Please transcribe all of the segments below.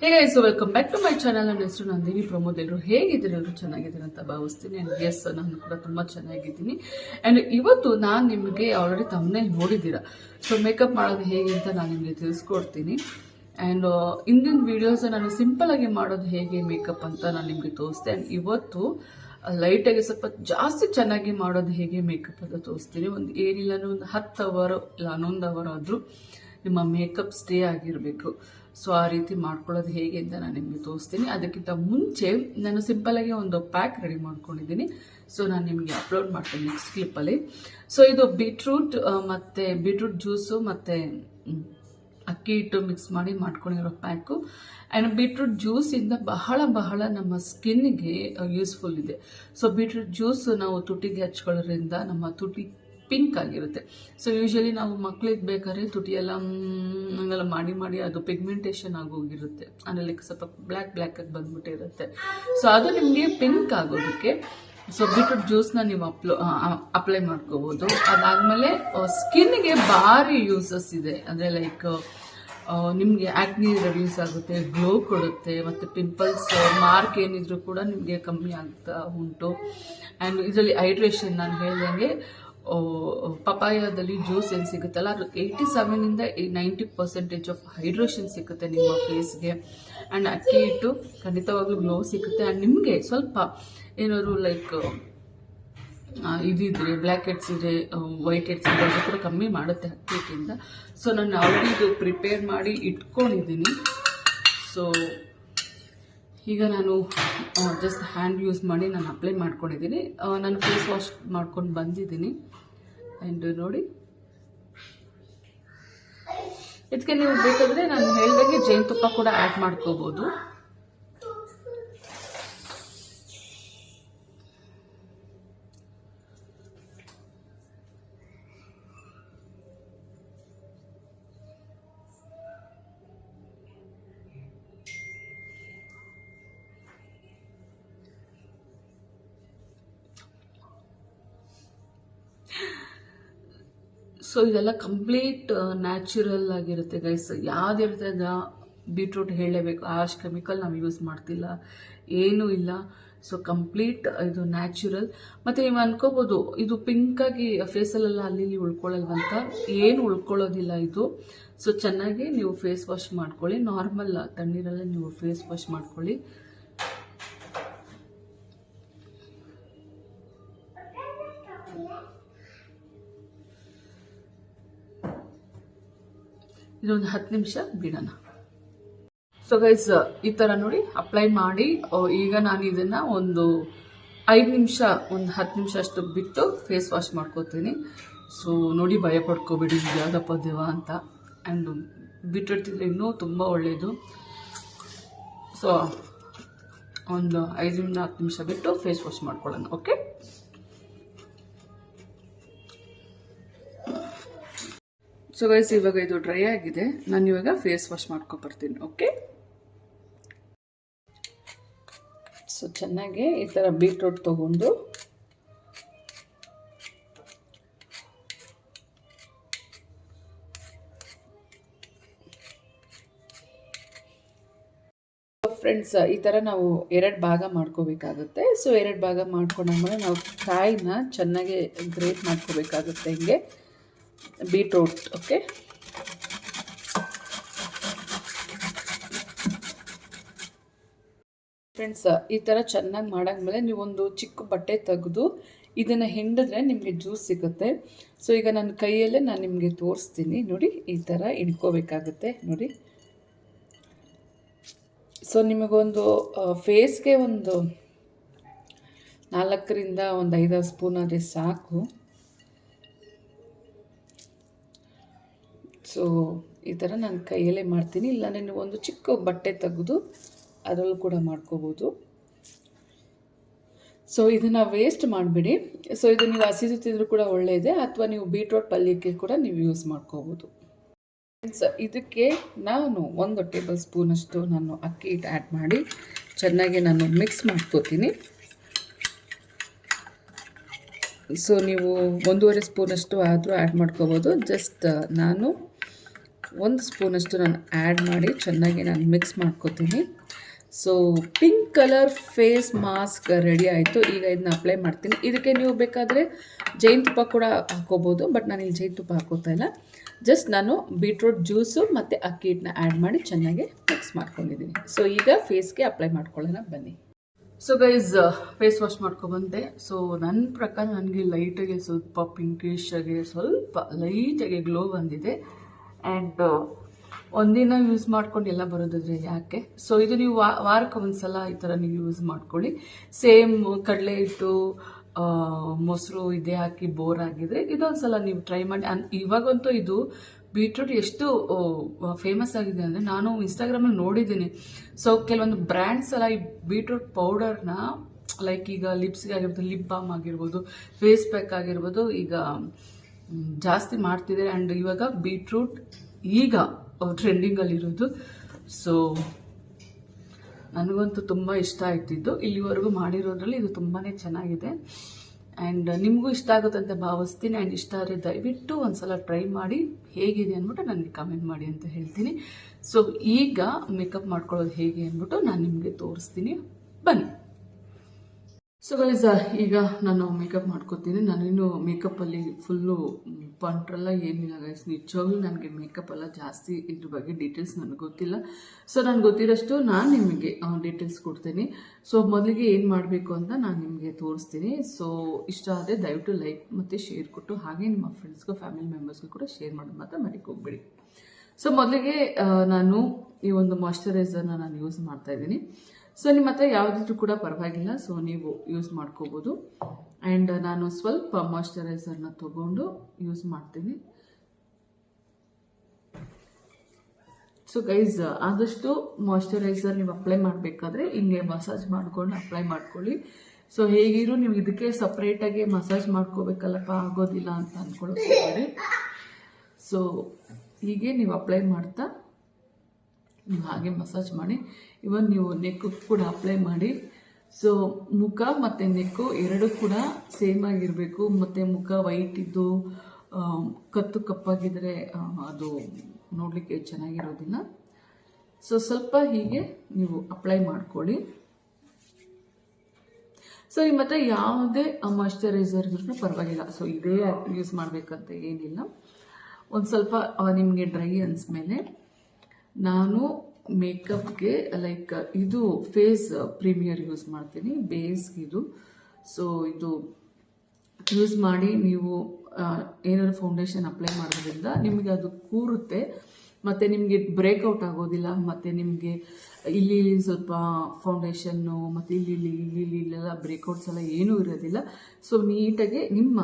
Hey guys, welcome back to my channel. ನನ್ನ ಹೆಸರು ನಂದಿನಿ ಪ್ರಮೋದ್. ಎಲ್ಲರೂ ಹೇಗಿದ್ದೀರಿ? ಎಲ್ಲರೂ ಚೆನ್ನಾಗಿದ್ದೀರಿ ಅಂತ ಭಾವಿಸ್ತೀನಿ. ಆ್ಯಂಡ್ ಎಸ್, ನಾನು ಕೂಡ ತುಂಬ ಚೆನ್ನಾಗಿದ್ದೀನಿ. ಆ್ಯಂಡ್ ಇವತ್ತು ನಾನು ನಿಮಗೆ ಆಲ್ರೆಡಿ ತಮ್ಮನೇಲಿ ನೋಡಿದ್ದೀರಾ. ಸೊ ಮೇಕಪ್ ಮಾಡೋದು ಹೇಗೆ ಅಂತ ನಾನು ನಿಮಗೆ ತಿಳಿಸ್ಕೊಡ್ತೀನಿ. ಆ್ಯಂಡ್ ಇಂದಿನ ವೀಡಿಯೋಸ್ ನಾನು ಸಿಂಪಲ್ ಆಗಿ ಮಾಡೋದು ಹೇಗೆ ಮೇಕಪ್ ಅಂತ ನಾನು ನಿಮಗೆ ತೋರಿಸ್ತೆ. ಆ್ಯಂಡ್ ಇವತ್ತು ಲೈಟಾಗಿ ಸ್ವಲ್ಪ ಜಾಸ್ತಿ ಚೆನ್ನಾಗಿ ಮಾಡೋದು ಹೇಗೆ ಮೇಕಪ್ ಅಂತ ತೋರಿಸ್ತೀನಿ. ಒಂದು ಏನಿಲ್ಲ ಒಂದು 10 ಅವರ್ ಇಲ್ಲ 11 ಅವರ್ ಆದರೂ ನಿಮ್ಮ ಮೇಕಪ್ ಸ್ಟೇ ಆಗಿರಬೇಕು. ಸೊ ಆ ರೀತಿ ಮಾಡ್ಕೊಳ್ಳೋದು ಹೇಗೆ ಅಂತ ನಾನು ನಿಮಗೆ ತೋರಿಸ್ತೀನಿ. ಅದಕ್ಕಿಂತ ಮುಂಚೆ ನಾನು ಸಿಂಪಲಾಗಿ ಒಂದು ಪ್ಯಾಕ್ ರೆಡಿ ಮಾಡ್ಕೊಂಡಿದ್ದೀನಿ. ಸೊ ನಾನು ನಿಮಗೆ ಅಪ್ಲೋಡ್ ಮಾಡ್ತೀನಿ ನೆಕ್ಸ್ಟ್ ಕ್ಲಿಪ್ಪಲ್ಲಿ. ಸೊ ಇದು ಬೀಟ್ರೂಟ್ ಮತ್ತು ಬೀಟ್ರೂಟ್ ಜ್ಯೂಸು ಮತ್ತು ಅಕ್ಕಿ ಹಿಟ್ಟು ಮಿಕ್ಸ್ ಮಾಡಿ ಮಾಡ್ಕೊಂಡಿರೋ ಪ್ಯಾಕು. ಆ್ಯಂಡ್ ಬೀಟ್ರೂಟ್ ಜ್ಯೂಸಿಂದ ಬಹಳ ನಮ್ಮ ಸ್ಕಿನ್ಗೆ ಯೂಸ್ಫುಲ್ ಇದೆ. ಸೊ ಬೀಟ್ರೂಟ್ ಜ್ಯೂಸ್ ನಾವು ತುಟಿಗೆ ಹಚ್ಕೊಳ್ಳೋದ್ರಿಂದ ನಮ್ಮ ತುಟಿ ಪಿಂಕ್ ಆಗಿರುತ್ತೆ. ಸೊ ಯೂಶಲಿ ನಾವು ಮಕ್ಳಿಗೆ ಬೇಕಾದ್ರೆ ತುಟಿಯೆಲ್ಲ ಹಂಗೆಲ್ಲ ಮಾಡಿ ಅದು ಪಿಗ್ಮೆಂಟೇಷನ್ ಆಗೋಗಿರುತ್ತೆ. ಅದರಲ್ಲಿ ಸ್ವಲ್ಪ ಬ್ಲ್ಯಾಕ್ ಆಗಿ ಬಂದ್ಬಿಟ್ಟಿರುತ್ತೆ. ಸೊ ಅದು ನಿಮಗೆ ಪಿಂಕ್ ಆಗೋದಕ್ಕೆ ಸೊ ಬೀಟ್ರೂಟ್ ಜ್ಯೂಸ್ನ ನೀವು ಅಪ್ಲೈ ಮಾಡ್ಕೋಬೋದು. ಅದಾದಮೇಲೆ ಸ್ಕಿನ್ಗೆ ಭಾರಿ ಯೂಸಸ್ ಇದೆ. ಅಂದರೆ ಲೈಕ್ ನಿಮಗೆ ಆ್ಯಕ್ನಿ ರೆಡ್ಯೂಸ್ ಆಗುತ್ತೆ, ಗ್ಲೋ ಕೊಡುತ್ತೆ, ಮತ್ತು ಪಿಂಪಲ್ಸ್ ಮಾರ್ಕ್ ಏನಿದ್ರು ಕೂಡ ನಿಮಗೆ ಕಮ್ಮಿ ಆಗ್ತಾ ಉಂಟು. ಆ್ಯಂಡ್ ಇದರಲ್ಲಿ ಹೈಡ್ರೇಷನ್ ನಾನು ಹೇಳ್ದಂಗೆ ಪಪಾಯದಲ್ಲಿ ಜ್ಯೂಸ್ ಏನು ಸಿಗುತ್ತಲ್ಲ, ಅದು 87ಇಂದ 90% ಆಫ್ ಹೈಡ್ರೇಷನ್ ಸಿಗುತ್ತೆ ನಿಮ್ಮ ಫೇಸ್ಗೆ. ಆ್ಯಂಡ್ ಅಕ್ಕಿ ಹಿಟ್ಟು ಖಂಡಿತವಾಗ್ಲೂ ಗ್ಲೋ ಸಿಗುತ್ತೆ. ಆ್ಯಂಡ್ ನಿಮಗೆ ಸ್ವಲ್ಪ ಏನಾದ್ರು ಲೈಕ್ ಇದಿದ್ರೆ ಬ್ಲ್ಯಾಕ್ ಹೆಡ್ಸ್ ಇದೆ, ವೈಟ್ ಹೆಡ್ಸ್ ಇದೆ, ಅದು ಕೂಡ ಕಮ್ಮಿ ಮಾಡುತ್ತೆ ಅಕ್ಕಿ ಹಿಟ್ಟಿಂದ. ಸೊ ನಾನು ಆಲ್ರೆಡಿ ಇದು ಪ್ರಿಪೇರ್ ಮಾಡಿ ಇಟ್ಕೊಂಡಿದ್ದೀನಿ. ಸೊ ಈಗ ನಾನು ಜಸ್ಟ್ ಹ್ಯಾಂಡ್ ಯೂಸ್ ಮಾಡಿ ನಾನು ಅಪ್ಲೈ ಮಾಡ್ಕೊಂಡಿದ್ದೀನಿ. ನಾನು ಫೇಸ್ ವಾಶ್ ಮಾಡ್ಕೊಂಡು ಬಂದಿದ್ದೀನಿ. ಆ್ಯಂಡ್ ನೋಡಿ, ಇದಕ್ಕೆ ನೀವು ಬೇಕಾದರೆ ನಾನು ಹೇಳ್ದಂಗೆ ಜೇನುತುಪ್ಪ ಕೂಡ ಆ್ಯಡ್ ಮಾಡ್ಕೋಬೋದು. ಸೊ ಇದೆಲ್ಲ ಕಂಪ್ಲೀಟ್ ನ್ಯಾಚುರಲ್ ಆಗಿರುತ್ತೆ ಗೈಸ್. ಯಾವುದಿರುತ್ತೆ ಬೀಟ್ರೂಟ್ ಹೇಳಲೇಬೇಕು, ಅಷ್ಟು ಕೆಮಿಕಲ್ ನಾವು ಯೂಸ್ ಮಾಡ್ತಿಲ್ಲ, ಏನೂ ಇಲ್ಲ. ಸೊ ಕಂಪ್ಲೀಟ್ ಇದು ನ್ಯಾಚುರಲ್. ಮತ್ತು ನೀವು ಅನ್ಕೋಬೋದು ಇದು ಪಿಂಕಾಗಿ ಫೇಸಲ್ಲೆಲ್ಲ ಅಲ್ಲಿ ಉಳ್ಕೊಳ್ಳಲ್ವಂತ. ಏನು ಉಳ್ಕೊಳ್ಳೋದಿಲ್ಲ ಇದು. ಸೊ ಚೆನ್ನಾಗಿ ನೀವು ಫೇಸ್ ವಾಶ್ ಮಾಡ್ಕೊಳ್ಳಿ. ನಾರ್ಮಲ್ ತಣ್ಣೀರಲ್ಲೇ ನೀವು ಫೇಸ್ ವಾಶ್ ಮಾಡ್ಕೊಳ್ಳಿ. ಇದೊಂದು 10 ನಿಮಿಷ ಬಿಡೋಣ. ಸೊ ಗೈಸ್, ಈ ಥರ ನೋಡಿ ಅಪ್ಲೈ ಮಾಡಿ ಈಗ ನಾನು ಇದನ್ನು ಒಂದು 5 ನಿಮಿಷ, ಒಂದು 10 ನಿಮಿಷ ಅಷ್ಟು ಬಿಟ್ಟು ಫೇಸ್ ವಾಶ್ ಮಾಡ್ಕೋತೀನಿ. ಸೊ ನೋಡಿ, ಭಯ ಪಡ್ಕೋಬೇಡಿ ಯಾವುದಪ್ಪ ದೇವ ಅಂತ. ಆ್ಯಂಡ್ ಬಿಟ್ಟಿರ್ತಿದ್ರೆ ಇನ್ನೂ ತುಂಬ ಒಳ್ಳೆಯದು. ಸೊ ಒಂದು 5ರಿಂದ 10 ನಿಮಿಷ ಬಿಟ್ಟು ಫೇಸ್ ವಾಶ್ ಮಾಡ್ಕೊಳ್ಳೋಣ. ಓಕೆ, ಸೊ ಗೈಸ್, ಇವಾಗ ಇದು ಡ್ರೈ ಆಗಿದೆ. ನಾನು ಇವಾಗ ಫೇಸ್ ವಾಶ್ ಮಾಡ್ಕೊಬರ್ತೀನಿ. ಓಕೆ, ಸೊ ಚೆನ್ನಾಗಿ ಈ ಥರ ಬೀಟ್ರೂಟ್ ತೊಗೊಂಡು ಫ್ರೆಂಡ್ಸ್, ಈ ಥರ ನಾವು 2 ಭಾಗ ಮಾಡ್ಕೋಬೇಕಾಗುತ್ತೆ. ಸೊ 2 ಭಾಗ ಮಾಡ್ಕೊಂಡಾದ್ಮೇಲೆ ನಾವು ಕಾಯಿನ ಚೆನ್ನಾಗಿ ಗ್ರೇಟ್ ಮಾಡ್ಕೋಬೇಕಾಗುತ್ತೆ ಹಿಂಗೆ ಬೀಟ್ರೂಟ್. ಓಕೆ, ಫ್ರೆಂಡ್ಸ್, ಈ ಥರ ಚೆನ್ನಾಗಿ ಮಾಡಾದ್ಮೇಲೆ ನೀವೊಂದು ಚಿಕ್ಕ ಬಟ್ಟೆ ತೆಗೆದು ಇದನ್ನು ಹಿಂಡಿದ್ರೆ ನಿಮಗೆ ಜ್ಯೂಸ್ ಸಿಗುತ್ತೆ. ಸೊ ಈಗ ನನ್ನ ಕೈಯಲ್ಲೇ ನಾನು ನಿಮಗೆ ತೋರಿಸ್ತೀನಿ. ನೋಡಿ, ಈ ಥರ ಇಟ್ಕೋಬೇಕಾಗುತ್ತೆ ನೋಡಿ. ಸೊ ನಿಮಗೊಂದು ಫೇಸ್ಗೆ ಒಂದು 4ರಿಂದ ಒಂದು 5 ಸ್ಪೂನ್ ಆದರೆ ಸಾಕು. ಸೊ ಈ ಥರ ನಾನು ಕೈಯಲ್ಲೇ ಮಾಡ್ತೀನಿ. ಇಲ್ಲಾಂದರೆ ನೀವು ಒಂದು ಚಿಕ್ಕ ಬಟ್ಟೆ ತೆಗೆದು ಅದರಲ್ಲೂ ಕೂಡ ಮಾಡ್ಕೋಬೋದು. ಸೊ ಇದನ್ನು ವೇಸ್ಟ್ ಮಾಡಿಬಿಡಿ. ಸೊ ಇದು ನೀವು ಹಸಿದು ತಿಂದರೂ ಕೂಡ ಒಳ್ಳೆಯದೇ, ಅಥವಾ ನೀವು ಬೀಟ್ರೂಟ್ ಪಲ್ಯಕ್ಕೆ ಕೂಡ ನೀವು ಯೂಸ್ ಮಾಡ್ಕೋಬೋದು. ಇದಕ್ಕೆ ನಾನು 1 ಟೇಬಲ್ ಸ್ಪೂನಷ್ಟು ನಾನು ಅಕ್ಕಿ ಹಿಟ್ಟು ಆ್ಯಡ್ ಮಾಡಿ ಚೆನ್ನಾಗಿ ನಾನು ಮಿಕ್ಸ್ ಮಾಡ್ಕೋತೀನಿ. ಸೊ ನೀವು 1.5 ಸ್ಪೂನಷ್ಟು ಆದರೂ ಆ್ಯಡ್ ಮಾಡ್ಕೋಬೋದು. ಜಸ್ಟ್ ನಾನು 1 ಸ್ಪೂನಷ್ಟು ನಾನು ಆ್ಯಡ್ ಮಾಡಿ ಚೆನ್ನಾಗಿ ನಾನು ಮಿಕ್ಸ್ ಮಾಡ್ಕೋತೀನಿ. So pink colour face mask ready ಆಯಿತು. ಈಗ ಇದನ್ನ ಅಪ್ಲೈ ಮಾಡ್ತೀನಿ. ಇದಕ್ಕೆ ನೀವು ಬೇಕಾದರೆ ಜೇನುತುಪ್ಪ ಕೂಡ ಹಾಕೋಬೋದು, ಬಟ್ ನಾನು ಇಲ್ಲಿ ಜೇನುತುಪ್ಪ ಹಾಕೋತಾ ಇಲ್ಲ. ಜಸ್ಟ್ ನಾನು ಬೀಟ್ರೂಟ್ ಜ್ಯೂಸು ಮತ್ತು ಅಕ್ಕಿ ಹಿಟ್ಟನ್ನ ಆ್ಯಡ್ ಮಾಡಿ ಚೆನ್ನಾಗಿ ಮಿಕ್ಸ್ ಮಾಡ್ಕೊಂಡಿದ್ದೀನಿ. ಸೊ ಈಗ ಫೇಸ್ಗೆ ಅಪ್ಲೈ ಮಾಡ್ಕೊಳ್ಳೋಣ ಬನ್ನಿ. ಸೊ ಗೈಸ್, ಫೇಸ್ ವಾಶ್ ಮಾಡ್ಕೊಬಂದೆ. ಸೊ ನನ್ನ ಪ್ರಕಾರ ನನಗೆ ಲೈಟಾಗಿ ಸ್ವಲ್ಪ ಪಿಂಕಿಶಾಗಿ ಸ್ವಲ್ಪ ಲೈಟಾಗಿ ಗ್ಲೋ ಬಂದಿದೆ. ಆ್ಯಂಡ್ ಒಂದಿನ ಯೂಸ್ ಮಾಡ್ಕೊಂಡು ಎಲ್ಲ ಬರೋದಾದ್ರೆ ಯಾಕೆ. ಸೊ ಇದು ನೀವು ವಾರಕ್ಕೆ ಒಂದ್ಸಲ ಈ ಥರ ನೀವು ಯೂಸ್ ಮಾಡ್ಕೊಳ್ಳಿ. ಸೇಮ್ ಕಡಲೆ ಹಿಟ್ಟು ಮೊಸರು ಇದೇ ಹಾಕಿ ಬೋರ್ ಆಗಿದ್ರೆ ಇದೊಂದ್ಸಲ ನೀವು ಟ್ರೈ ಮಾಡಿ. ಇವಾಗಂತೂ ಇದು ಬೀಟ್ರೂಟ್ ಎಷ್ಟು ಫೇಮಸ್ ಆಗಿದೆ ಅಂದರೆ ನಾನು ಇನ್ಸ್ಟಾಗ್ರಾಮಲ್ಲಿ ನೋಡಿದ್ದೀನಿ. ಸೊ ಕೆಲವೊಂದು ಬ್ರ್ಯಾಂಡ್ಸ್ ಎಲ್ಲ ಈ ಬೀಟ್ರೂಟ್ ಪೌಡರ್ನ ಲೈಕ್ ಈಗ ಲಿಪ್ಸ್ಗೆ ಆಗಿರ್ಬೋದು, ಲಿಪ್ ಬಾಮ್ ಆಗಿರ್ಬೋದು, ಫೇಸ್ ಪ್ಯಾಕ್ ಆಗಿರ್ಬೋದು ಈಗ ಜಾಸ್ತಿ ಮಾಡ್ತಿದ್ದಾರೆ. ಆ್ಯಂಡ್ ಇವಾಗ ಬೀಟ್ರೂಟ್ ಈಗ ಟ್ರೆಂಡಿಂಗಲ್ಲಿರೋದು. ಸೊ ನನಗಂತೂ ತುಂಬ ಇಷ್ಟ ಆಯ್ತಿದ್ದು. ಇಲ್ಲಿವರೆಗೂ ಮಾಡಿರೋದ್ರಲ್ಲಿ ಇದು ತುಂಬಾ ಚೆನ್ನಾಗಿದೆ. ಆ್ಯಂಡ್ ನಿಮಗೂ ಇಷ್ಟ ಆಗುತ್ತೆ ಅಂತ ಭಾವಿಸ್ತೀನಿ. ಆ್ಯಂಡ್ ಇಷ್ಟ ಆದರೆ ದಯವಿಟ್ಟು ಒಂದ್ಸಲ ಟ್ರೈ ಮಾಡಿ ಹೇಗಿದೆ ಅಂದ್ಬಿಟ್ಟು ನನಗೆ ಕಮೆಂಟ್ ಮಾಡಿ ಅಂತ ಹೇಳ್ತೀನಿ. ಸೊ ಈಗ ಮೇಕಪ್ ಮಾಡ್ಕೊಳ್ಳೋದು ಹೇಗೆ ಅಂದ್ಬಿಟ್ಟು ನಾನು ನಿಮಗೆ ತೋರಿಸ್ತೀನಿ, ಬನ್ನಿ. ಸೊ ಗೈಸ್, ಈಗ ನಾನು ಮೇಕಪ್ ಮಾಡ್ಕೋತೀನಿ. ನಾನಿನ್ನು ಮೇಕಪ್ಪಲ್ಲಿ ಫುಲ್ಲು ಪಂಟ್ರೆಲ್ಲ ಏನಿಲ್ಲ ಗೈಸ್. ನಿಜವಾಗ್ಲೂ ನನಗೆ ಮೇಕಪ್ ಎಲ್ಲ ಜಾಸ್ತಿ ಇದ್ರ ಬಗ್ಗೆ ಡೀಟೇಲ್ಸ್ ನನಗೆ ಗೊತ್ತಿಲ್ಲ. ಸೊ ನನಗೆ ಗೊತ್ತಿರೋಷ್ಟು ನಾನು ನಿಮಗೆ ಡೀಟೇಲ್ಸ್ ಕೊಡ್ತೀನಿ. ಸೊ ಮೊದಲಿಗೆ ಏನು ಮಾಡಬೇಕು ಅಂತ ನಾನು ನಿಮಗೆ ತೋರಿಸ್ತೀನಿ. ಸೊ ಇಷ್ಟ ಆದರೆ ದಯವಿಟ್ಟು ಲೈಕ್ ಮತ್ತು ಶೇರ್ ಕೊಟ್ಟು ಹಾಗೆ ನಿಮ್ಮ ಫ್ರೆಂಡ್ಸ್ಗೂ ಫ್ಯಾಮಿಲಿ ಮೆಂಬರ್ಸ್ಗೂ ಕೂಡ ಶೇರ್ ಮಾಡೋದು ಮಾತ್ರ ಮರಿಕ್ಕೆ ಹೋಗ್ಬೇಡಿ. ಸೊ ಮೊದಲಿಗೆ ನಾನು ಈ ಒಂದು ಮಾಯ್ಶ್ಚರೈಸರ್ನ ನಾನು ಯೂಸ್ ಮಾಡ್ತಾ ಇದ್ದೀನಿ. ಸೊ ನಿಮ್ಮ ಹತ್ರ ಯಾವುದಿದ್ರು ಕೂಡ ಪರವಾಗಿಲ್ಲ, ಸೊ ನೀವು ಯೂಸ್ ಮಾಡ್ಕೋಬೋದು. ಆ್ಯಂಡ್ ನಾನು ಸ್ವಲ್ಪ ಮಾಯ್ಶ್ಚರೈಸರ್ನ ತಗೊಂಡು ಯೂಸ್ ಮಾಡ್ತೀನಿ. ಸೊ ಗೈಸ್, ಆದಷ್ಟು ಮಾಯ್ಶ್ಚರೈಸರ್ ನೀವು ಅಪ್ಲೈ ಮಾಡಬೇಕಾದ್ರೆ ಹಿಂಗೆ ಮಸಾಜ್ ಮಾಡ್ಕೊಂಡು ಅಪ್ಲೈ ಮಾಡ್ಕೊಳ್ಳಿ. ಸೊ ಹೇಗಿರು ನೀವು ಇದಕ್ಕೆ ಸಪ್ರೇಟಾಗಿ ಮಸಾಜ್ ಮಾಡ್ಕೋಬೇಕಲ್ಲಪ್ಪ, ಆಗೋದಿಲ್ಲ ಅಂತ ಅಂದ್ಕೊಳ್ಳೋದು. ಸೊ ಹೀಗೆ ನೀವು ಅಪ್ಲೈ ಮಾಡ್ತಾ ನೀವು ಹಾಗೆ ಮಸಾಜ್ ಮಾಡಿ. ಇವನ್ ನೀವು ನೆಕ್ಕು ಕೂಡ ಅಪ್ಲೈ ಮಾಡಿ. ಸೊ ಮುಖ ಮತ್ತು ನೆಕ್ಕು ಎರಡೂ ಕೂಡ ಸೇಮ್ ಆಗಿರಬೇಕು. ಮತ್ತು ಮುಖ ವೈಟ್ ಇದ್ದು ಕತ್ತು ಕಪ್ಪಾಗಿದ್ದರೆ ಅದು ನೋಡಲಿಕ್ಕೆ ಚೆನ್ನಾಗಿರೋದಿಲ್ಲ. ಸೊ ಸ್ವಲ್ಪ ಹೀಗೆ ನೀವು ಅಪ್ಲೈ ಮಾಡ್ಕೊಳ್ಳಿ. ಸೊ ನಿಮ್ಮ ಹತ್ರ ಯಾವುದೇ ಮಾಯ್ಶ್ಚರೈಸರ್ ಇದ್ರೂ ಪರವಾಗಿಲ್ಲ. ಸೊ ಇದೇ ಯೂಸ್ ಮಾಡಬೇಕಂತ ಏನಿಲ್ಲ. ಒಂದು ಸ್ವಲ್ಪ ನಿಮಗೆ ಡ್ರೈ ಅನಿಸ್ಮೇಲೆ ನಾನು ಮೇಕಪ್ಗೆ ಲೈಕ್ ಇದು ಫೇಸ್ ಪ್ರೀಮಿಯರ್ ಯೂಸ್ ಮಾಡ್ತೀನಿ, ಬೇಸ್ಗೆ ಇದು. ಸೊ ಇದು ಯೂಸ್ ಮಾಡಿ ನೀವು ಏನಾದ್ರು ಫೌಂಡೇಶನ್ ಅಪ್ಲೈ ಮಾಡೋದ್ರಿಂದ ನಿಮಗೆ ಅದು ಕೂರುತ್ತೆ ಮತ್ತು ನಿಮಗೆ ಬ್ರೇಕ್ಔಟ್ ಆಗೋದಿಲ್ಲ. ಮತ್ತು ನಿಮಗೆ ಇಲ್ಲಿ ಸ್ವಲ್ಪ ಫೌಂಡೇಶನ್ನು ಮತ್ತು ಇಲ್ಲೆಲ್ಲ ಬ್ರೇಕ್ಔಟ್ಸ್ ಎಲ್ಲ ಏನೂ ಇರೋದಿಲ್ಲ. ಸೊ ನೀಟಾಗಿ ನಿಮ್ಮ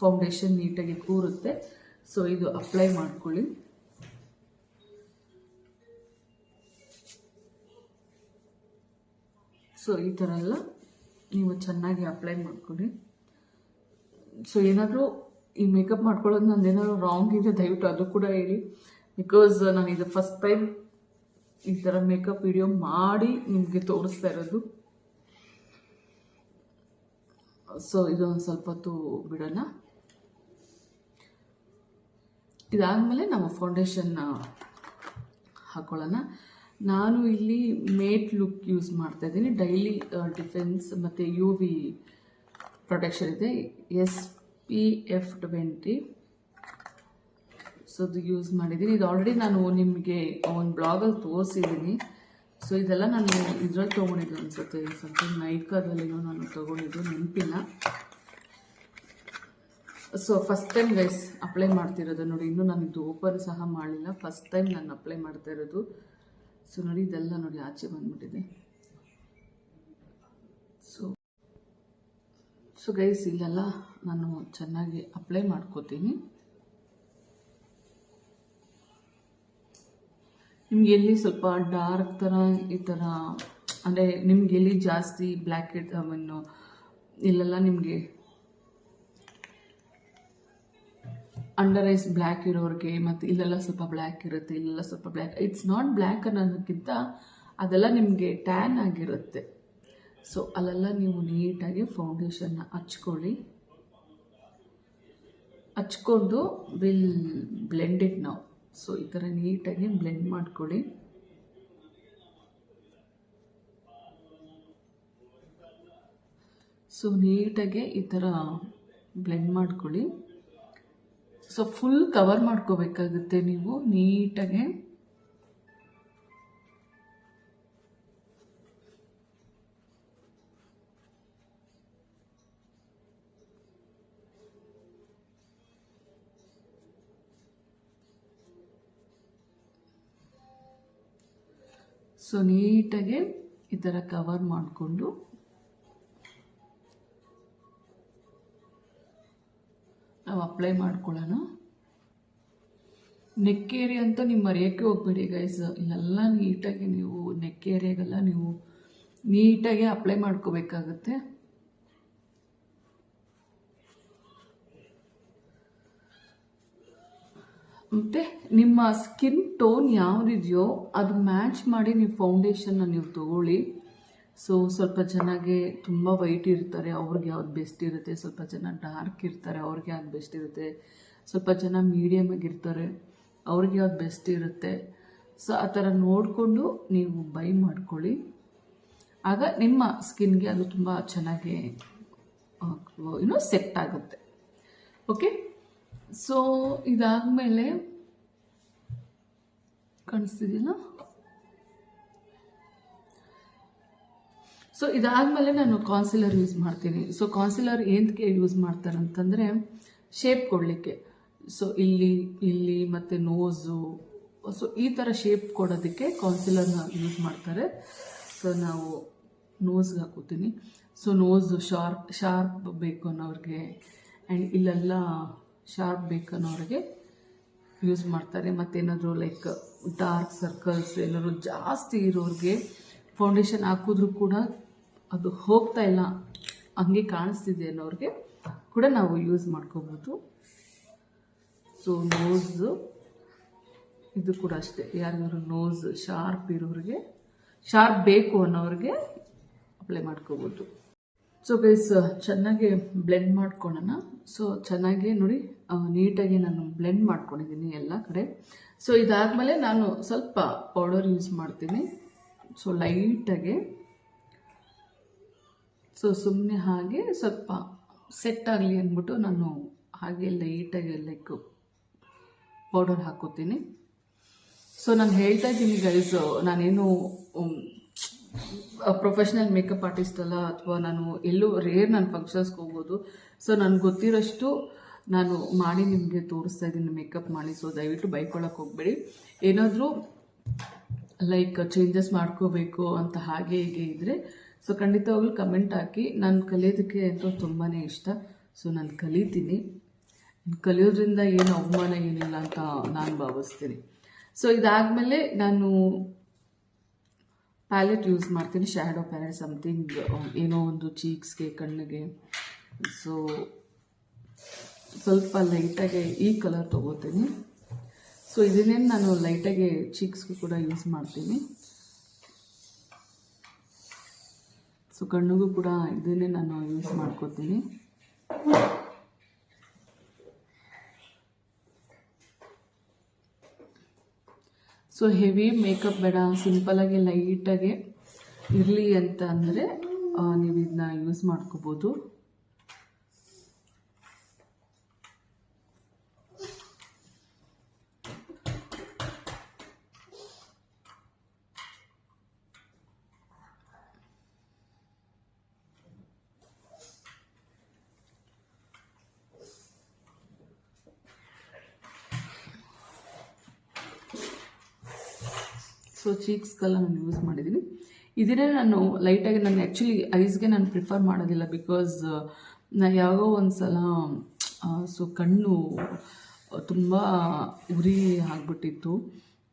ಫೌಂಡೇಶನ್ ನೀಟಾಗಿ ಕೂರುತ್ತೆ. ಸೊ ಇದು ಅಪ್ಲೈ ಮಾಡ್ಕೊಳ್ಳಿ. ಸೊ ಈ ಥರ ಎಲ್ಲ ನೀವು ಚೆನ್ನಾಗಿ ಅಪ್ಲೈ ಮಾಡ್ಕೊಳ್ಳಿ. ಸೊ ಏನಾದರೂ ಈ ಮೇಕಪ್ ಮಾಡ್ಕೊಳ್ಳೋದು ನಂದೇನಾದ್ರು ರಾಂಗ್ ಇದೆ ದಯವಿಟ್ಟು ಅದು ಕೂಡ ಹೇಳಿ. ಬಿಕಾಸ್ ನಾನು ಇದು ಫಸ್ಟ್ ಟೈಮ್ ಈ ಥರ ಮೇಕಪ್ ವಿಡಿಯೋ ಮಾಡಿ ನಿಮಗೆ ತೋರಿಸ್ತಾ ಇರೋದು. ಸೊ ಇದೊಂದು ಸ್ವಲ್ಪ ಹೊತ್ತು ಬಿಡೋಣ. ಇದಾದಮೇಲೆ ನಾವು ಫೌಂಡೇಶನ್ನ ಹಾಕೊಳ್ಳೋಣ. ನಾನು ಇಲ್ಲಿ ಮೇಟ್ ಲುಕ್ ಯೂಸ್ ಮಾಡ್ತಾ ಇದ್ದೀನಿ. ಡೈಲಿ ಡಿಫೆನ್ಸ್ ಮತ್ತು UV ಪ್ರೊಟೆಕ್ಷನ್ ಇದೆ, SPF 20. ಸೊ ಅದು ಯೂಸ್ ಮಾಡಿದ್ದೀನಿ. ಇದು ಆಲ್ರೆಡಿ ನಾನು ನಿಮಗೆ ಒಂದು ಬ್ಲಾಗಲ್ಲಿ ತೋರಿಸಿದ್ದೀನಿ. ಸೊ ಇದೆಲ್ಲ ನಾನು ಇದರಲ್ಲಿ ತೊಗೊಂಡಿದ್ದು ಅನಿಸುತ್ತೆ, ಸಮಥಿಂಗ್ ನೈಕಾದಲ್ಲಿನೂ ನಾನು ತೊಗೊಂಡಿದ್ದು ನೆನಪಿಲ್ಲ. So first time guys apply ಮಾಡ್ತಿರೋದು ನೋಡಿ. ಇನ್ನೂ ನಾನು ಇದು ಓಪನ್ ಸಹ ಮಾಡಲಿಲ್ಲ, ಫಸ್ಟ್ ಟೈಮ್ ನಾನು ಅಪ್ಲೈ ಮಾಡ್ತಾ ಇರೋದು. ಸೊ ನೋಡಿ ಇದೆಲ್ಲ ನೋಡಿ ಆಚೆ ಬಂದ್ಬಿಟ್ಟಿದೆ. ಸೊ ಗೈಸ್ ಇಲ್ಲೆಲ್ಲ ನಾನು ಚೆನ್ನಾಗಿ ಅಪ್ಲೈ ಮಾಡ್ಕೋತೀನಿ. ನಿಮ್ಗೆ ಎಲ್ಲಿ ಸ್ವಲ್ಪ ಡಾರ್ಕ್ ಥರ ಈ ಥರ ಅಂದರೆ ನಿಮ್ಗೆ ಎಲ್ಲಿ ಜಾಸ್ತಿ ಬ್ಲ್ಯಾಕ್ ಇನ್ನು ಇಲ್ಲೆಲ್ಲ ನಿಮಗೆ ಅಂಡರ್ ಐಸ್ ಬ್ಲ್ಯಾಕ್ ಇರೋರಿಗೆ ಮತ್ತು ಇಲ್ಲೆಲ್ಲ ಸ್ವಲ್ಪ ಬ್ಲ್ಯಾಕ್ ಇರುತ್ತೆ, ಇಲ್ಲೆಲ್ಲ ಸ್ವಲ್ಪ ಬ್ಲ್ಯಾಕ್, ಇಟ್ಸ್ ನಾಟ್ ಬ್ಲ್ಯಾಕ್ ಅನ್ನೋದಕ್ಕಿಂತ ಅದೆಲ್ಲ ನಿಮಗೆ ಟ್ಯಾನ್ ಆಗಿರುತ್ತೆ. ಸೊ ಅಲ್ಲೆಲ್ಲ ನೀವು ನೀಟಾಗಿ ಫೌಂಡೇಶನ್ನ ಹಚ್ಕೊಂಡು ವಿಲ್ ಬ್ಲೆಂಡ್ ಇಟ್ ನಾವು. ಸೊ ಈ ಥರ ನೀಟಾಗಿ ಬ್ಲೆಂಡ್ ಮಾಡ್ಕೊಳ್ಳಿ. ಸೊ ನೀಟಾಗಿ ಈ ಥರ ಬ್ಲೆಂಡ್ ಮಾಡ್ಕೊಳ್ಳಿ. ಸೊ ಫುಲ್ ಕವರ್ ಮಾಡ್ಕೋಬೇಕಾಗುತ್ತೆ ನೀವು ನೀಟಾಗೆ. ಸೊ ನೀಟಾಗಿ ಈ ಥರ ಕವರ್ ಮಾಡಿಕೊಂಡು ನಾವು ಅಪ್ಲೈ ಮಾಡ್ಕೊಳ್ಳೋಣ. ನೆಕ್ ಏರಿಯಾ ಅಂತ ನೀವು ಮರೆಯೋಕ್ಕೆ ಹೋಗ್ಬೇಡಿ ಗೈಸ್. ಇಲ್ಲೆಲ್ಲ ನೀಟಾಗಿ ನೀವು ನೆಕ್ ಏರಿಯಾಗೆಲ್ಲ ನೀವು ನೀಟಾಗಿ ಅಪ್ಲೈ ಮಾಡ್ಕೋಬೇಕಾಗುತ್ತೆ. ಮತ್ತು ನಿಮ್ಮ ಸ್ಕಿನ್ ಟೋನ್ ಯಾವುದಿದೆಯೋ ಅದು ಮ್ಯಾಚ್ ಮಾಡಿ ನೀವು ಫೌಂಡೇಶನ್ನ ನೀವು ತಗೊಳ್ಳಿ. ಸೊ ಸ್ವಲ್ಪ ಚೆನ್ನಾಗಿ ತುಂಬ ವೈಟ್ ಇರ್ತಾರೆ, ಅವ್ರಿಗೆ ಯಾವ್ದು ಬೆಸ್ಟ್ ಇರುತ್ತೆ. ಸ್ವಲ್ಪ ಜನ ಡಾರ್ಕ್ ಇರ್ತಾರೆ, ಅವ್ರಿಗೆ ಯಾವ್ದು ಬೆಸ್ಟ್ ಇರುತ್ತೆ. ಸ್ವಲ್ಪ ಜನ ಮೀಡಿಯಮ್ ಆಗಿರ್ತಾರೆ, ಅವ್ರಿಗೆ ಯಾವ್ದು ಬೆಸ್ಟ್ ಇರುತ್ತೆ. ಸೊ ಆ ಥರ ನೋಡಿಕೊಂಡು ನೀವು ಬೈ ಮಾಡ್ಕೊಳ್ಳಿ. ಆಗ ನಿಮ್ಮ ಸ್ಕಿನ್ಗೆ ಅದು ತುಂಬ ಚೆನ್ನಾಗಿ ಸೆಟ್ ಆಗುತ್ತೆ. ಓಕೆ, ಸೊ ಇದಾದಮೇಲೆ ಕಾಣಿಸ್ತಿದೆಯಲ್ಲ. ಸೊ ಇದಾದಮೇಲೆ ನಾನು ಕಾನ್ಸಿಲರ್ ಯೂಸ್ ಮಾಡ್ತೀನಿ. ಸೊ ಕಾನ್ಸಿಲರ್ ಏನಕ್ಕೆ ಯೂಸ್ ಮಾಡ್ತಾರೆ ಅಂತಂದರೆ ಶೇಪ್ ಕೊಡಲಿಕ್ಕೆ. ಸೊ ಇಲ್ಲಿ ಮತ್ತು ನೋಸು, ಸೊ ಈ ಥರ ಶೇಪ್ ಕೊಡೋದಕ್ಕೆ ಕಾನ್ಸಿಲರ್ನ ಯೂಸ್ ಮಾಡ್ತಾರೆ. ಸೊ ನಾವು ನೋಸ್ಗೆ ಹಾಕೋತೀನಿ. ಸೊ ನೋಸು ಶಾರ್ಪ್ ಬೇಕು ಅನ್ನೋರಿಗೆ ಆ್ಯಂಡ್ ಇಲ್ಲೆಲ್ಲ ಶಾರ್ಪ್ ಬೇಕು ಅನ್ನೋರಿಗೆ ಯೂಸ್ ಮಾಡ್ತಾರೆ. ಮತ್ತೇನಾದರೂ ಲೈಕ್ ಡಾರ್ಕ್ ಸರ್ಕಲ್ಸ್ ಏನಾದ್ರು ಜಾಸ್ತಿ ಇರೋರಿಗೆ ಫೌಂಡೇಶನ್ ಹಾಕಿದ್ರೂ ಕೂಡ ಅದು ಹೋಗ್ತಾ ಇಲ್ಲ, ಹಂಗೆ ಕಾಣಿಸ್ತಿದೆ ಅನ್ನೋರಿಗೆ ಕೂಡ ನಾವು ಯೂಸ್ ಮಾಡ್ಕೋಬೋದು. ಸೊ ನೋಸು ಇದು ಕೂಡ ಅಷ್ಟೇ, ಯಾರಿಗಾದ್ರು ನೋಸ್ ಶಾರ್ಪ್ ಇರೋರಿಗೆ, ಶಾರ್ಪ್ ಬೇಕು ಅನ್ನೋರಿಗೆ ಅಪ್ಲೈ ಮಾಡ್ಕೋಬೋದು. ಸೊ ಗೈಸ್ ಚೆನ್ನಾಗಿ ಬ್ಲೆಂಡ್ ಮಾಡ್ಕೊಳ್ಳೋಣ. ಸೊ ಚೆನ್ನಾಗಿ ನೋಡಿ ನೀಟಾಗಿ ನಾನು ಬ್ಲೆಂಡ್ ಮಾಡ್ಕೊಂಡಿದ್ದೀನಿ ಎಲ್ಲ ಕಡೆ. ಸೊ ಇದಾದಮೇಲೆ ನಾನು ಸ್ವಲ್ಪ ಪೌಡರ್ ಯೂಸ್ ಮಾಡ್ತೀನಿ. ಸೊ ಲೈಟಾಗಿ, ಸೊ ಸುಮ್ಮನೆ ಹಾಗೆ ಸ್ವಲ್ಪ ಸೆಟ್ ಆಗಲಿ ಅಂದ್ಬಿಟ್ಟು ನಾನು ಹಾಗೆ ಲೈಟಾಗಿ ಲೈಕ್ ಪೌಡರ್ ಹಾಕೋತೀನಿ. ಸೊ ನಾನು ಹೇಳ್ತಾ ಇದ್ದೀನಿ ಗೈಸ್, ನಾನೇನು ಪ್ರೊಫೆಷ್ನಲ್ ಮೇಕಪ್ ಆರ್ಟಿಸ್ಟ್ ಅಲ್ಲ, ಅಥವಾ ನಾನು ಎಲ್ಲೂ ರೇರ್ ನಾನು ಫಂಕ್ಷನ್ಸ್ಗೆ ಹೋಗೋದು. ಸೊ ನನಗೆ ಗೊತ್ತಿರೋಷ್ಟು ನಾನು ಮಾಡಿ ನಿಮಗೆ ತೋರಿಸ್ತಾ ಇದ್ದೀನಿ ಮೇಕಪ್ ಮಾಡಿ. ಸೊ ದಯವಿಟ್ಟು ಬೈಕೊಳ್ಳೋಕೆ ಹೋಗಬೇಡಿ. ಏನಾದರೂ ಲೈಕ್ ಚೇಂಜಸ್ ಮಾಡ್ಕೋಬೇಕು ಅಂತ ಹಾಗೆ ಹೀಗೆ ಇದ್ದರೆ ಸೊ ಖಂಡಿತವಾಗ್ಲೂ ಕಮೆಂಟ್ ಹಾಕಿ. ನಾನು ಕಲಿಯೋದಕ್ಕೆ ಅಂತೂ ತುಂಬಾ ಇಷ್ಟ. ಸೊ ನಾನು ಕಲಿತೀನಿ, ಕಲಿಯೋದ್ರಿಂದ ಏನು ಅವಮಾನ ಏನಿಲ್ಲ ಅಂತ ನಾನು ಭಾವಿಸ್ತೀನಿ. ಸೊ ಇದಾದಮೇಲೆ ನಾನು ಪ್ಯಾಲೆಟ್ ಯೂಸ್ ಮಾಡ್ತೀನಿ, ಶ್ಯಾಡೋ ಪ್ಯಾಲೆಟ್ ಸಮಥಿಂಗ್, ಏನೋ ಒಂದು ಚೀಕ್ಸ್ಗೆ, ಕಣ್ಣಿಗೆ. ಸೊ ಸ್ವಲ್ಪ ಲೈಟಾಗಿ ಈ ಕಲರ್ ತೊಗೋತೀನಿ. ಸೊ ಇದನ್ನೇನು ನಾನು ಲೈಟಾಗಿ ಚೀಕ್ಸ್ಗೂ ಕೂಡ ಯೂಸ್ ಮಾಡ್ತೀನಿ. ಸೊ ಕಣ್ಣಿಗೂ ಕೂಡ ಇದನ್ನೇ ನಾನು ಯೂಸ್ ಮಾಡ್ಕೋತೀನಿ. ಸೊ ಹೆವಿ ಮೇಕಪ್ ಬೇಡ, ಸಿಂಪಲಾಗಿ ಲೈಟಾಗಿ ಇರಲಿ ಅಂತ ಅಂದರೆ ನೀವು ಇದನ್ನ ಯೂಸ್ ಮಾಡ್ಕೋಬೋದು. ಸೊ ಚೀಕ್ಸ್ಗೆಲ್ಲ ನಾನು ಯೂಸ್ ಮಾಡಿದ್ದೀನಿ. ಇದನ್ನೇ ನಾನು ಲೈಟಾಗಿ, ನಾನು ಆ್ಯಕ್ಚುಲಿ ಐಸ್ಗೆ ನಾನು ಪ್ರಿಫರ್ ಮಾಡೋದಿಲ್ಲ, ಬಿಕಾಸ್ ಯಾವಾಗೋ ಒಂದು ಸಲ ಸೊ ಕಣ್ಣು ತುಂಬ ಉರಿ ಆಗಿಬಿಟ್ಟಿತ್ತು.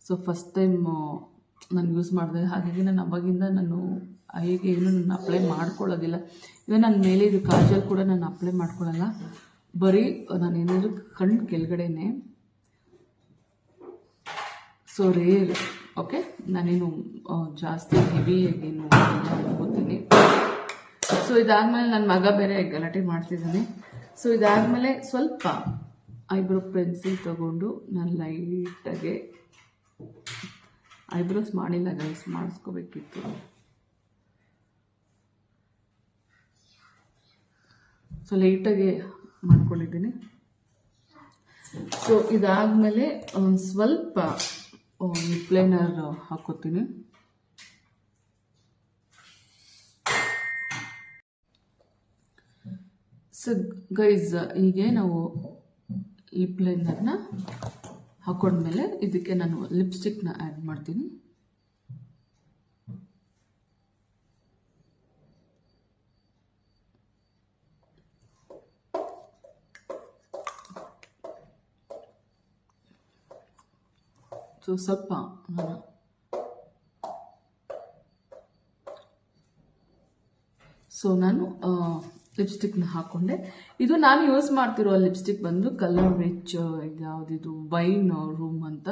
ಸೊ ಫಸ್ಟ್ ಟೈಮ್ ನಾನು ಯೂಸ್ ಮಾಡಿದೆ, ಹಾಗಾಗಿ ನಾನು ಅವಾಗಿಂದ ನಾನು ಐಗೆ ಏನು ನಾನು ಅಪ್ಲೈ ಮಾಡ್ಕೊಳ್ಳೋದಿಲ್ಲ. ಇವನ್ ನನ್ನ ಮೇಲೆ ಇದು ಕಾಜಲ್ ಕೂಡ ನಾನು ಅಪ್ಲೈ ಮಾಡ್ಕೊಳ್ಳಲ್ಲ, ಬರೀ ನಾನು ಏನಾದರೂ ಕಣ್ಣು ಕೆಳಗಡೆನೆ. ಸೊ ರೇರ್, ಓಕೆ, ನಾನೇನು ಜಾಸ್ತಿ ಹೆವಿಯಾಗೇನು ಹೋಗ್ತೀನಿ. ಸೊ ಇದಾದಮೇಲೆ ನನ್ನ ಮಗ ಬೇರೆ ಗಲಾಟೆ ಮಾಡ್ತಿದ್ದಾನೆ. ಸೊ ಇದಾದಮೇಲೆ ಸ್ವಲ್ಪ ಐಬ್ರೋ ಪೆನ್ಸಿಲ್ ತಗೊಂಡು ನಾನು ಲೈಟಾಗೆ ಐಬ್ರೋಸ್ ಮಾಡಿಲ್ಲ ಗೈಸ್, ಮಾಡಿಸ್ಕೋಬೇಕಿತ್ತು. ಸೊ ಲೈಟಾಗಿ ಮಾಡ್ಕೊಂಡಿದ್ದೀನಿ. ಸೊ ಇದಾದಮೇಲೆ ಒಂದು ಸ್ವಲ್ಪ ಪ್ಲೇನರ್ ಹಾಕೋತೀನಿ. ಸೊ ಗೈಸ್, ಹೀಗೆ ನಾವು ಲಿಪ್ ಲೈನರ್ನ ಹಾಕೊಂಡ್ಮೇಲೆ ಇದಕ್ಕೆ ನಾನು ಲಿಪ್ಸ್ಟಿಕ್ನ ಆ್ಯಡ್ ಮಾಡ್ತೀನಿ. ಸೊ ಸ್ವಲ್ಪ ನಾನು ಲಿಪ್ಸ್ಟಿಕ್ನ ಹಾಕ್ಕೊಂಡೆ. ಇದು ನಾನು ಯೂಸ್ ಮಾಡ್ತಿರೋ ಲಿಪ್ಸ್ಟಿಕ್ ಬಂದು ಕಲರ್ ರಿಚ್, ಯಾವುದಿದು ವೈನ್ ರೂಮ್ ಅಂತ.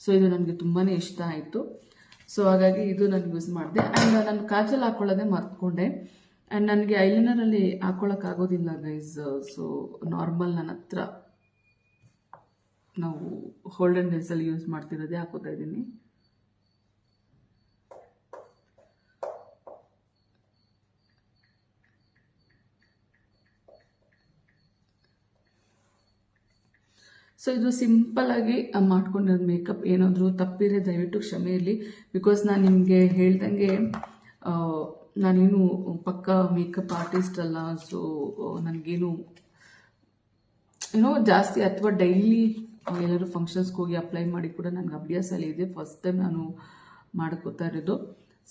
ಸೊ ಇದು ನನಗೆ ತುಂಬಾ ಇಷ್ಟ ಆಯಿತು. ಸೊ ಹಾಗಾಗಿ ಇದು ನಾನು ಯೂಸ್ ಮಾಡಿದೆ. ಆ್ಯಂಡ್ ನಾನು ಕಾಜಲ್ ಹಾಕ್ಕೊಳ್ಳೋದೇ ಮರ್ತ್ಕೊಂಡೆ. ಆ್ಯಂಡ್ ನನಗೆ ಐಲೈನರಲ್ಲಿ ಹಾಕ್ಕೊಳ್ಳೋಕ್ಕಾಗೋದಿಲ್ಲ ಗೈಸ್. ಸೊ ನಾರ್ಮಲ್ ನನ್ನ ಹತ್ರ ನಾವು ಹೋಲ್ಡನ್ ಡೆನ್ಸಲ್ಲಿ ಯೂಸ್ ಮಾಡ್ತಿರೋದೇ ಹಾಕೋತಾ ಇದ್ದೀನಿ. ಸೊ ಇದು ಸಿಂಪಲ್ಲಾಗಿ ಮಾಡ್ಕೊಂಡಿರೋದು ಮೇಕಪ್. ಏನಾದರೂ ತಪ್ಪಿದ್ರೆ ದಯವಿಟ್ಟು ಕ್ಷಮೆ ಇರಲಿ. ಬಿಕಾಸ್ ನಾನು ನಿಮಗೆ ಹೇಳ್ದಂಗೆ ನಾನೇನು ಪಕ್ಕ ಮೇಕಪ್ ಆರ್ಟಿಸ್ಟ್ ಅಲ್ಲ. ಸೊ ನನಗೇನು ಜಾಸ್ತಿ ಅಥವಾ ಡೈಲಿ ಎಲ್ಲರೂ ಫಂಕ್ಷನ್ಸ್ಗೆ ಹೋಗಿ ಅಪ್ಲೈ ಮಾಡಿ ಕೂಡ ನನಗೆ ಅಭ್ಯಾಸ ಇದೆ. ಫಸ್ಟ್ ಟೈಮ್ ನಾನು ಮಾಡ್ಕೋತಾ ಇರೋದು.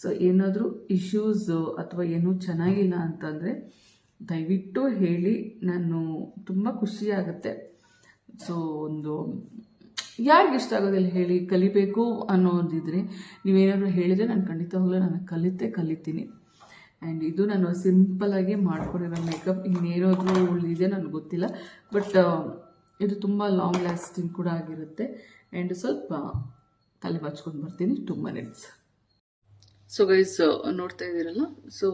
ಸೊ ಏನಾದರೂ ಇಶ್ಯೂಸ್ ಅಥವಾ ಏನೂ ಚೆನ್ನಾಗಿಲ್ಲ ಅಂತಂದರೆ ದಯವಿಟ್ಟು ಹೇಳಿ. ನಾನು ತುಂಬ ಖುಷಿಯಾಗುತ್ತೆ. ಸೊ ಒಂದು ಯಾರಿಗೆ ಇಷ್ಟ ಆಗೋದಿಲ್ಲ ಹೇಳಿ? ಕಲಿಬೇಕು ಅನ್ನೋದಿದ್ರೆ ನೀವೇನಾದರೂ ಹೇಳಿದರೆ ನಾನು ಖಂಡಿತವಾಗ್ಲೂ ನಾನು ಕಲಿತೀನಿ. ಆ್ಯಂಡ್ ಇದು ನಾನು ಸಿಂಪಲ್ಲಾಗಿ ಮಾಡ್ಕೊಂಡಿರೋ ಮೇಕಪ್. ಇನ್ನೇನಾದರೂ ಇದೆ ನನಗೆ ಗೊತ್ತಿಲ್ಲ. ಬಟ್ ಇದು ತುಂಬ ಲಾಂಗ್ ಲಾಸ್ಟಿಂಗ್ ಕೂಡ ಆಗಿರುತ್ತೆ. ಆ್ಯಂಡ್ ಸ್ವಲ್ಪ ತಲೆ ಬಾಚ್ಕೊಂಡು ಬರ್ತೀನಿ 2 minutes. ಸೊ ಗೈಸ್, ನೋಡ್ತಾ ಇದ್ದೀರಲ್ಲ. ಸೊ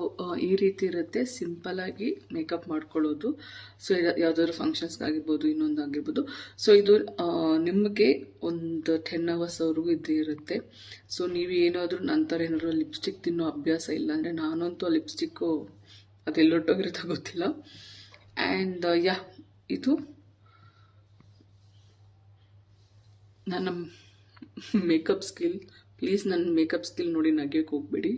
ಈ ರೀತಿ ಇರುತ್ತೆ ಸಿಂಪಲ್ಲಾಗಿ ಮೇಕಪ್ ಮಾಡ್ಕೊಳ್ಳೋದು. ಸೊ ಯಾವುದಾದ್ರು ಫಂಕ್ಷನ್ಸ್ಗಾಗಿರ್ಬೋದು, ಇನ್ನೊಂದಾಗಿರ್ಬೋದು. ಸೊ ಇದು ನಿಮಗೆ ಒಂದು 10 hours ಇದ್ದೇ ಇರುತ್ತೆ. ಸೊ ನೀವು ಏನಾದರೂ ನಂತರ ಏನಾದರೂ ಲಿಪ್ಸ್ಟಿಕ್ ತಿನ್ನೋ ಅಭ್ಯಾಸ ಇಲ್ಲ ಅಂದರೆ, ನಾನಂತೂ ಲಿಪ್ಸ್ಟಿಕ್ಕು ಅದೆಲ್ಲೊಟ್ಟೋಗಿರುತ್ತೆ ಗೊತ್ತಿಲ್ಲ. ಆ್ಯಂಡ್ ಇದು ನನ್ನ ಮೇಕಪ್ ಸ್ಕಿಲ್. ಪ್ಲೀಸ್ ನನ್ನ ಮೇಕಪ್ ಸ್ಕಿಲ್ ನೋಡಿ ನಗೆಯೋಕೆ ಹೋಗ್ಬೇಡಿ.